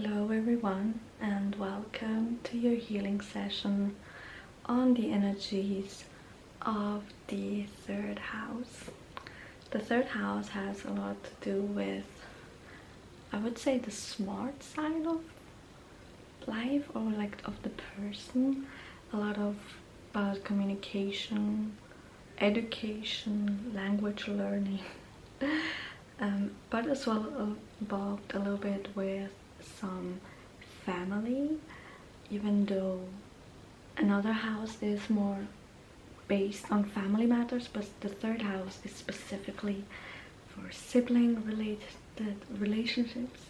Hello everyone, and welcome to your healing session on the energies of the third house. The third house has a lot to do with, I would say, the smart side of life, or like of the person. A lot of about communication, education, language learning, but as well involved a little bit with some family, even though another house is more based on family matters, but the third house is specifically for sibling related relationships.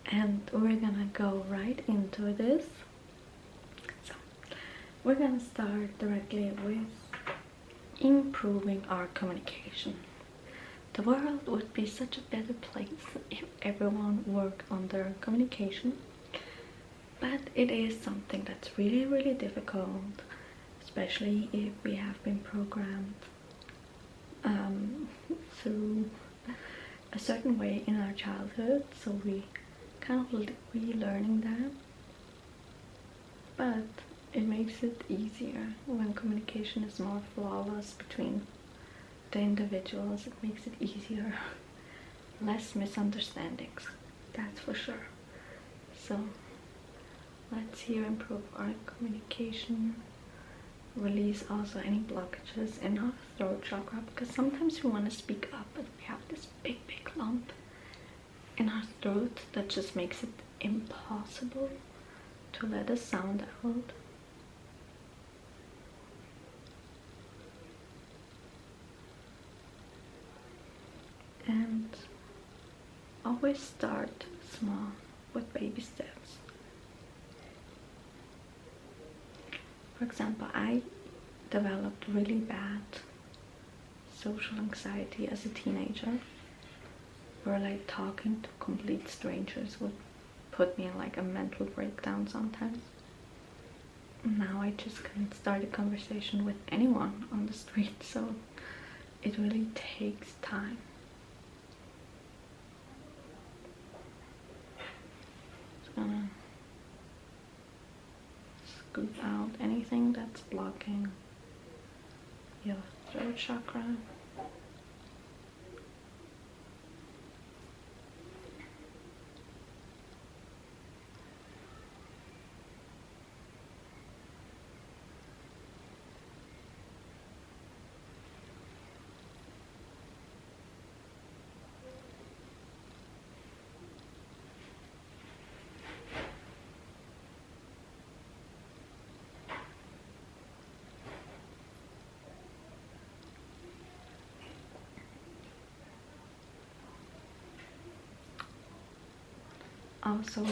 And we're gonna go right into this. So we're gonna start directly with improving our communication. The world would be such a better place if everyone worked on their communication, but it is something that's really difficult, especially if we have been programmed through a certain way in our childhood, so we kind of relearning that. But it makes it easier when communication is more flawless between the individuals. It makes it easier, less misunderstandings, that's for sure. So let's here improve our communication, release also any blockages in our throat chakra, because sometimes we want to speak up but we have this big lump in our throat that just makes it impossible to let a sound out. And always start small with baby steps. For example, I developed really bad social anxiety as a teenager, where like talking to complete strangers would put me in like a mental breakdown sometimes. Now I just can start a conversation with anyone on the street, so it really takes time. Gonna scoop out anything that's blocking your throat chakra. Also,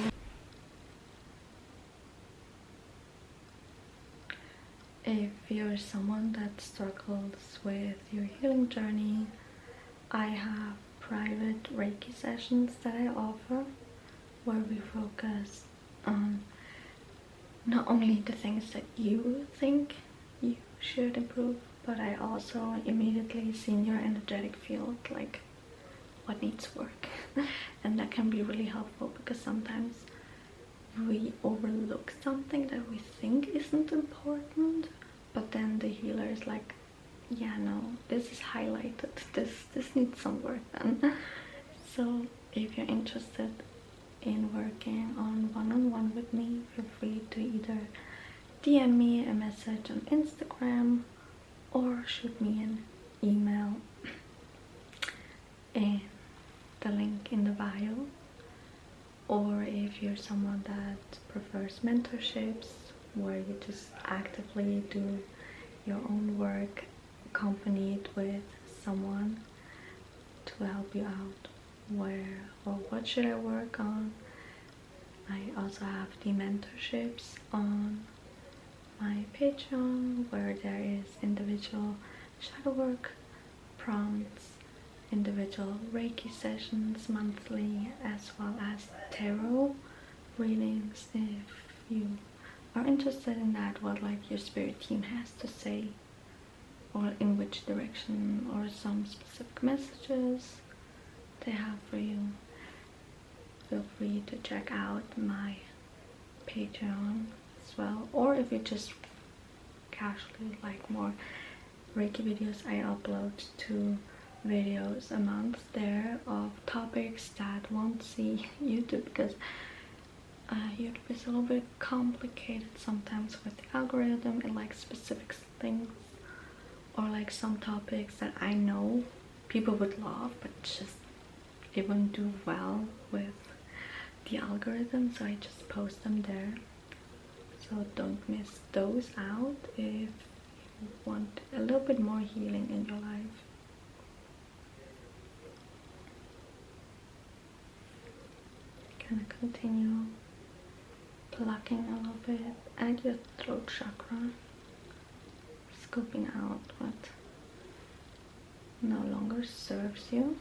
if you're someone that struggles with your healing journey, I have private Reiki sessions that I offer, where we focus on not only the things that you think you should improve, but I also immediately see in your energetic field like what needs work. And that can be really helpful, because sometimes we overlook something that we think isn't important, but then the healer is like, yeah, no, this is highlighted, this needs some work then. So if you're interested in working on one-on-one with me, feel free to either DM me a message on Instagram or shoot me an email in the link in the bio. Or if you're someone that prefers mentorships, where you just actively do your own work accompanied with someone to help you out, where or what should I work on. I also have the mentorships on my Patreon, where there is individual shadow work prompts, individual Reiki sessions monthly, as well as tarot readings if you are interested in that, what like your spirit team has to say, or in which direction, or some specific messages they have for you. Feel free you to check out my Patreon as well, or if you just casually like more Reiki videos, I upload 2 videos a month there of topics that won't see YouTube, because YouTube is a little bit complicated sometimes with the algorithm and like specific things, or like some topics that I know people would love but just it wouldn't do well with the algorithm, so I just post them there. So don't miss those out if you want a little bit more healing in your life. Gonna continue plucking a little bit at your throat chakra, scoping out what no longer serves you.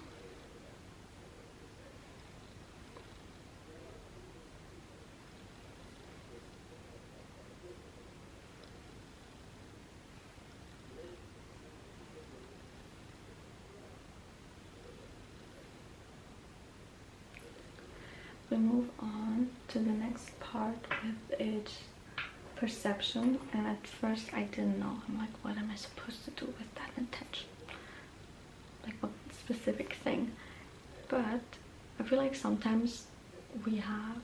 We move on to the next part with its perception, and at first I didn't know. I'm like, what am I supposed to do with that intention? Like what specific thing? But I feel like sometimes we have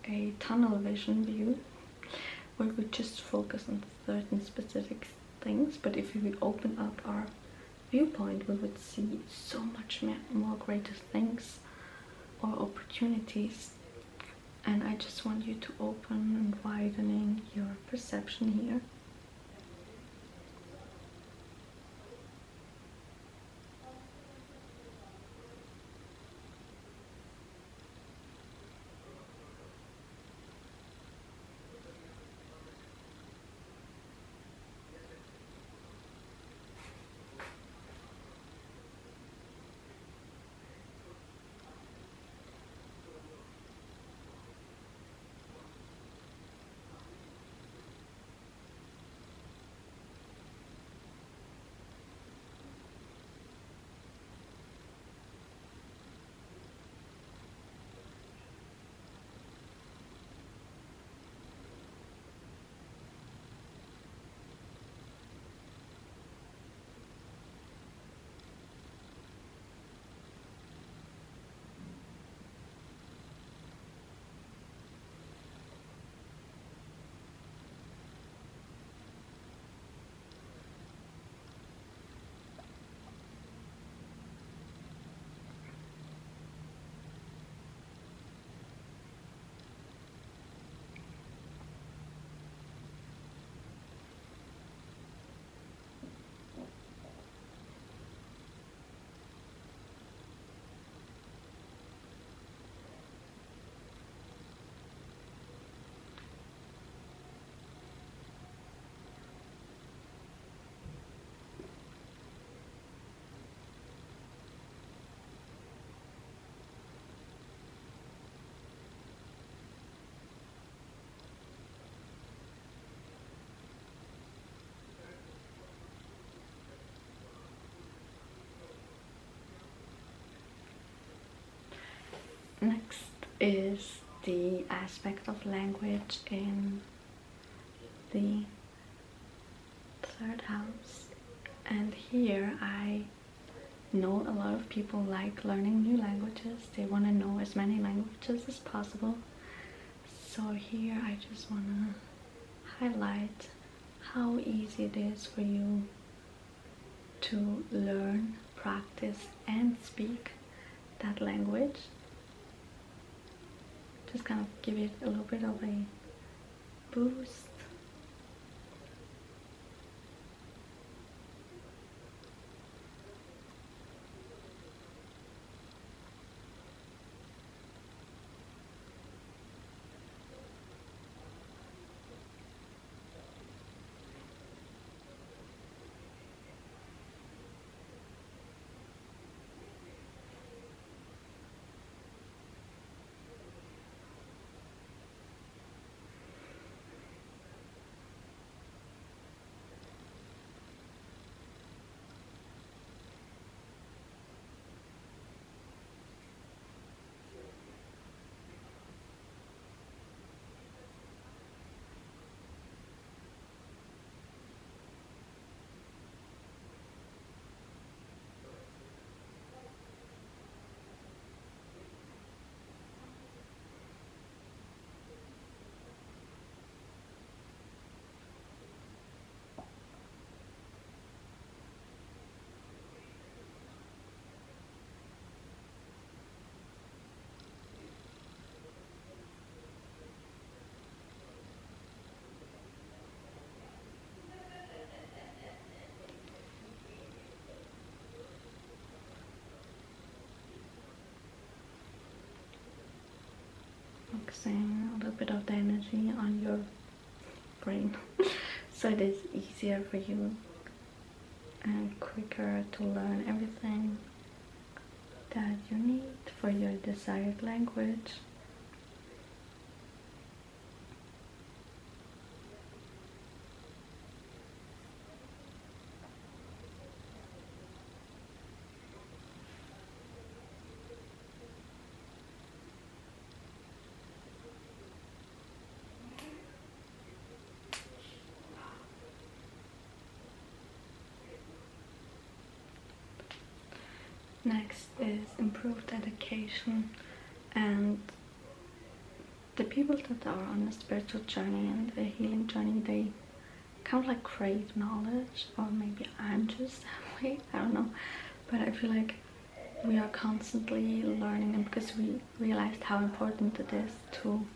a tunnel vision view where we just focus on certain specific things, but if we would open up our viewpoint, we would see so much more greater things or opportunities. And I just want you to open and widening your perception here. Next is the aspect of language in the 3rd house, and here I know a lot of people like learning new languages. They want to know as many languages as possible. So here I just want to highlight how easy it is for you to learn, practice and speak that language. Just kind of give it a little bit of a boost. focusing a little bit of the energy on your brain so it is easier for you and quicker to learn everything that you need for your desired language. Next is improved education, and the people that are on a spiritual journey and a healing journey, they kind of like crave knowledge, or maybe I'm just that way, I don't know, but I feel like we are constantly learning, and because we realized how important it is to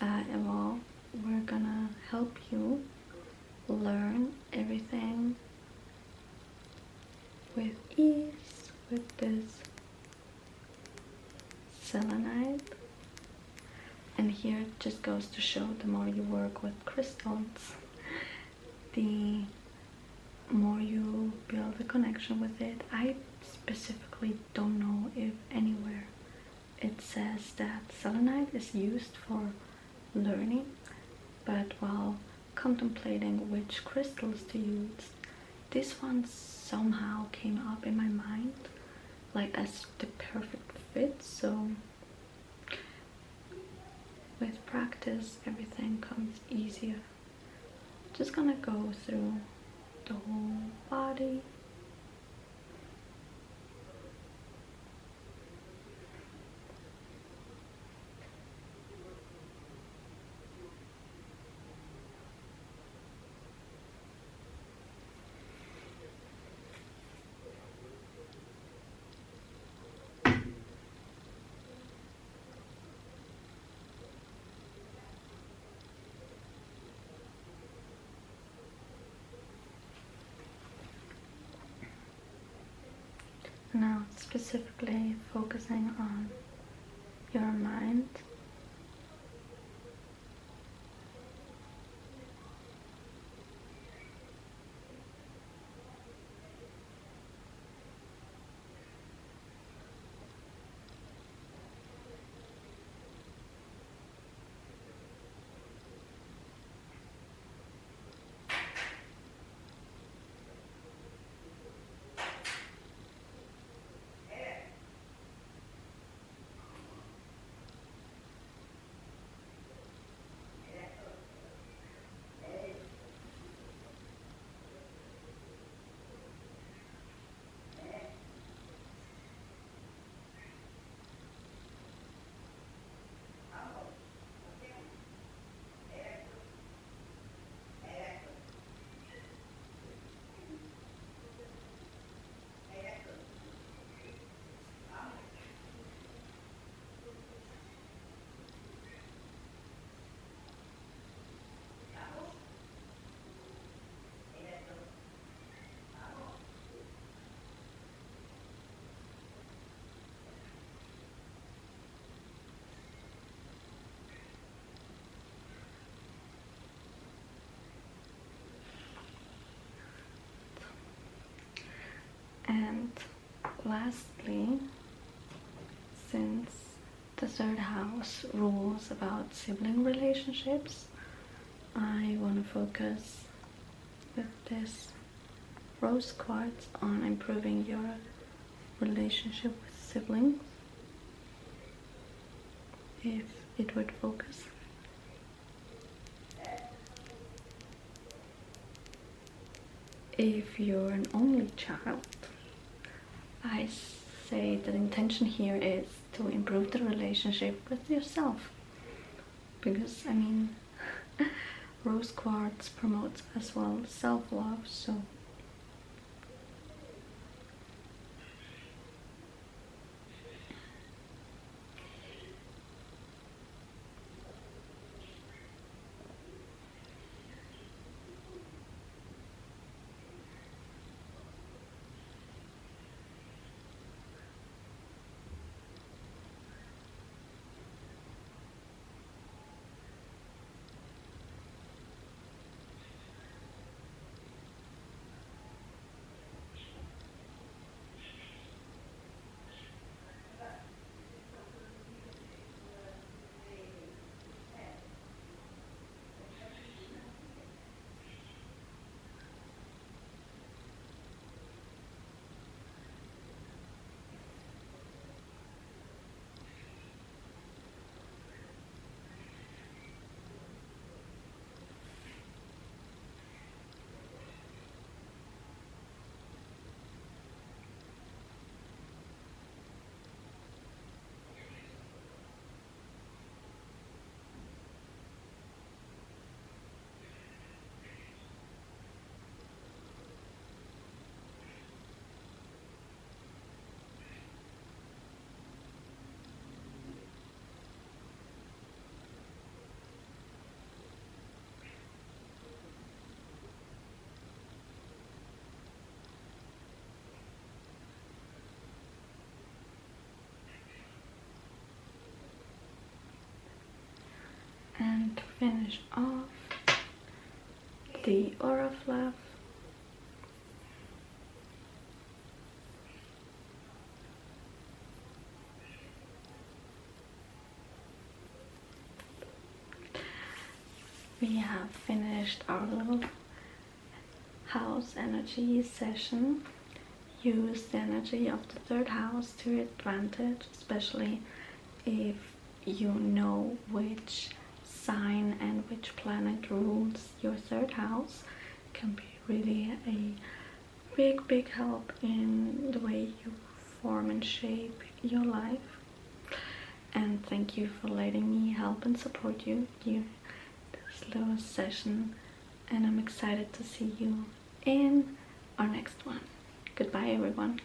evolve, we're gonna help you learn everything with ease with this selenite. And here it just goes to show, the more you work with crystals, the more you build a connection with it. I specifically don't know if anywhere it says that selenite is used for learning, but while contemplating which crystals to use, this one somehow came up in my mind like as the perfect fit. So with practice everything comes easier. Just gonna go through the whole body. Now specifically focusing on your mind. And lastly, since the third house rules about sibling relationships, I want to focus with this rose quartz on improving your relationship with siblings, if it would focus. If you're an only child, I say the intention here is to improve the relationship with yourself, because I mean rose quartz promotes as well self-love, so going to finish off the aura fluff. We have finished our little house energy session. Use the energy of the third house to your advantage, especially if you know which sign and which planet rules your third house. It can be really a big help in the way you form and shape your life. And thank you for letting me help and support you here this little session, and I'm excited to see you in our next one. Goodbye everyone.